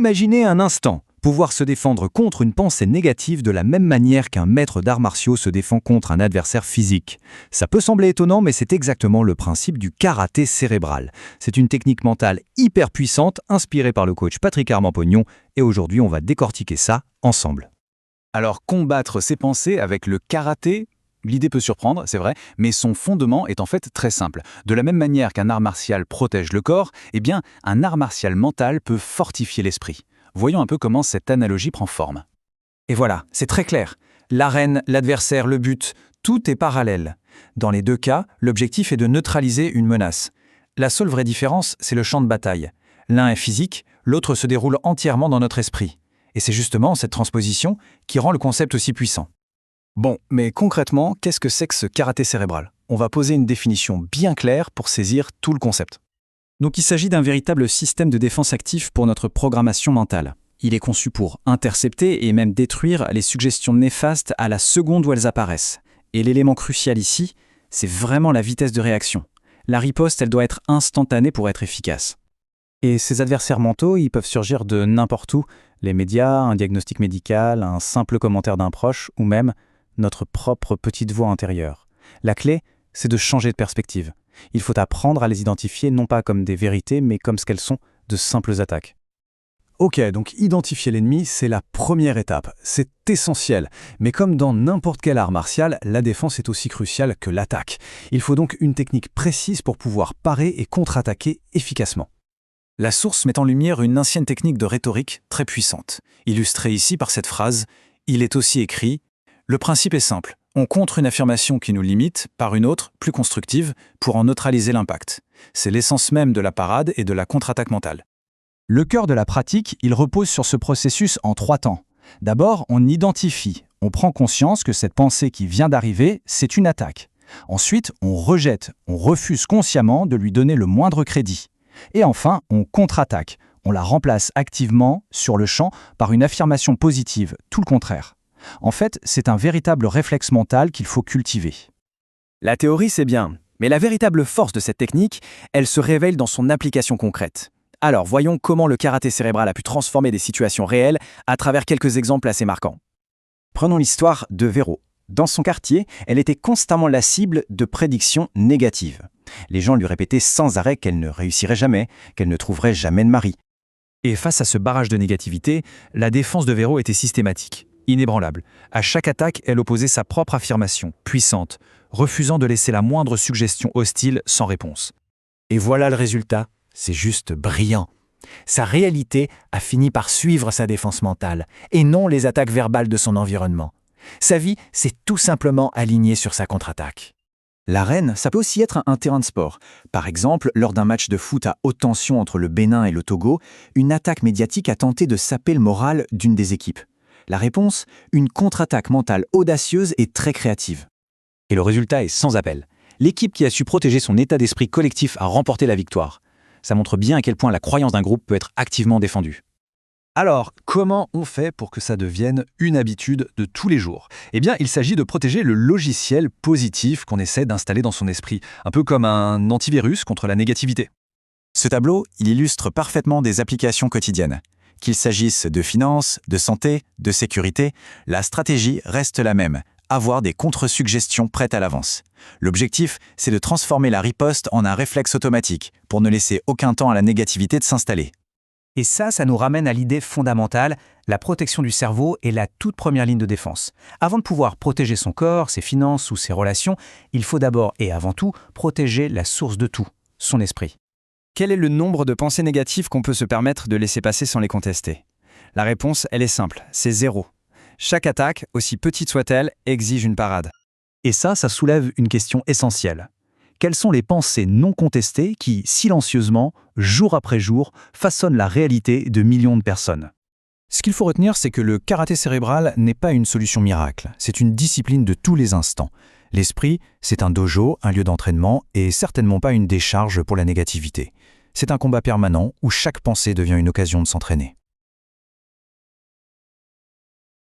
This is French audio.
Imaginez un instant pouvoir se défendre contre une pensée négative de la même manière qu'un maître d'arts martiaux se défend contre un adversaire physique. Ça peut sembler étonnant, mais c'est exactement le principe du karaté cérébral. C'est une technique mentale hyper puissante, inspirée par le coach Patrick Armand-Pognon, et aujourd'hui on va décortiquer ça ensemble. Alors, combattre ses pensées avec le karaté, l'idée peut surprendre, c'est vrai, mais son fondement est en fait très simple. De la même manière qu'un art martial protège le corps, eh bien, un art martial mental peut fortifier l'esprit. Voyons un peu comment cette analogie prend forme. Et voilà, c'est très clair. L'arène, l'adversaire, le but, tout est parallèle. Dans les deux cas, l'objectif est de neutraliser une menace. La seule vraie différence, c'est le champ de bataille. L'un est physique, l'autre se déroule entièrement dans notre esprit. Et c'est justement cette transposition qui rend le concept aussi puissant. Bon, mais concrètement, qu'est-ce que c'est que ce karaté cérébral? On va poser une définition bien claire pour saisir tout le concept. Donc il s'agit d'un véritable système de défense actif pour notre programmation mentale. Il est conçu pour intercepter et même détruire les suggestions néfastes à la seconde où elles apparaissent. Et l'élément crucial ici, c'est vraiment la vitesse de réaction. La riposte, elle doit être instantanée pour être efficace. Et ces adversaires mentaux, ils peuvent surgir de n'importe où. Les médias, un diagnostic médical, un simple commentaire d'un proche ou même notre propre petite voix intérieure. La clé, c'est de changer de perspective. Il faut apprendre à les identifier non pas comme des vérités, mais comme ce qu'elles sont, de simples attaques. Ok, donc identifier l'ennemi, c'est la première étape. C'est essentiel. Mais comme dans n'importe quel art martial, la défense est aussi cruciale que l'attaque. Il faut donc une technique précise pour pouvoir parer et contre-attaquer efficacement. La source met en lumière une ancienne technique de rhétorique très puissante, illustrée ici par cette phrase « Il est aussi écrit ». Le principe est simple. On contre une affirmation qui nous limite par une autre, plus constructive, pour en neutraliser l'impact. C'est l'essence même de la parade et de la contre-attaque mentale. Le cœur de la pratique, il repose sur ce processus en 3 temps. D'abord, on identifie, on prend conscience que cette pensée qui vient d'arriver, c'est une attaque. Ensuite, on rejette, on refuse consciemment de lui donner le moindre crédit. Et enfin, on contre-attaque, on la remplace activement, sur le champ, par une affirmation positive, tout le contraire. En fait, c'est un véritable réflexe mental qu'il faut cultiver. La théorie, c'est bien, mais la véritable force de cette technique, elle se révèle dans son application concrète. Alors, voyons comment le karaté cérébral a pu transformer des situations réelles à travers quelques exemples assez marquants. Prenons l'histoire de Véro. Dans son quartier, elle était constamment la cible de prédictions négatives. Les gens lui répétaient sans arrêt qu'elle ne réussirait jamais, qu'elle ne trouverait jamais de mari. Et face à ce barrage de négativité, la défense de Véro était systématique. Inébranlable. À chaque attaque, elle opposait sa propre affirmation, puissante, refusant de laisser la moindre suggestion hostile sans réponse. Et voilà le résultat, c'est juste brillant. Sa réalité a fini par suivre sa défense mentale, et non les attaques verbales de son environnement. Sa vie s'est tout simplement alignée sur sa contre-attaque. L'arène, ça peut aussi être un terrain de sport. Par exemple, lors d'un match de foot à haute tension entre le Bénin et le Togo, une attaque médiatique a tenté de saper le moral d'une des équipes. La réponse, une contre-attaque mentale audacieuse et très créative. Et le résultat est sans appel. L'équipe qui a su protéger son état d'esprit collectif a remporté la victoire. Ça montre bien à quel point la croyance d'un groupe peut être activement défendue. Alors, comment on fait pour que ça devienne une habitude de tous les jours? Eh bien, il s'agit de protéger le logiciel positif qu'on essaie d'installer dans son esprit, un peu comme un antivirus contre la négativité. Ce tableau, il illustre parfaitement des applications quotidiennes. Qu'il s'agisse de finances, de santé, de sécurité, la stratégie reste la même, avoir des contre-suggestions prêtes à l'avance. L'objectif, c'est de transformer la riposte en un réflexe automatique, pour ne laisser aucun temps à la négativité de s'installer. Et ça nous ramène à l'idée fondamentale, la protection du cerveau est la toute première ligne de défense. Avant de pouvoir protéger son corps, ses finances ou ses relations, il faut d'abord et avant tout protéger la source de tout, son esprit. Quel est le nombre de pensées négatives qu'on peut se permettre de laisser passer sans les contester? La réponse, elle est simple, c'est 0. Chaque attaque, aussi petite soit-elle, exige une parade. Et ça soulève une question essentielle. Quelles sont les pensées non contestées qui, silencieusement, jour après jour, façonnent la réalité de millions de personnes? Ce qu'il faut retenir, c'est que le karaté cérébral n'est pas une solution miracle, c'est une discipline de tous les instants. L'esprit, c'est un dojo, un lieu d'entraînement, et certainement pas une décharge pour la négativité. C'est un combat permanent où chaque pensée devient une occasion de s'entraîner.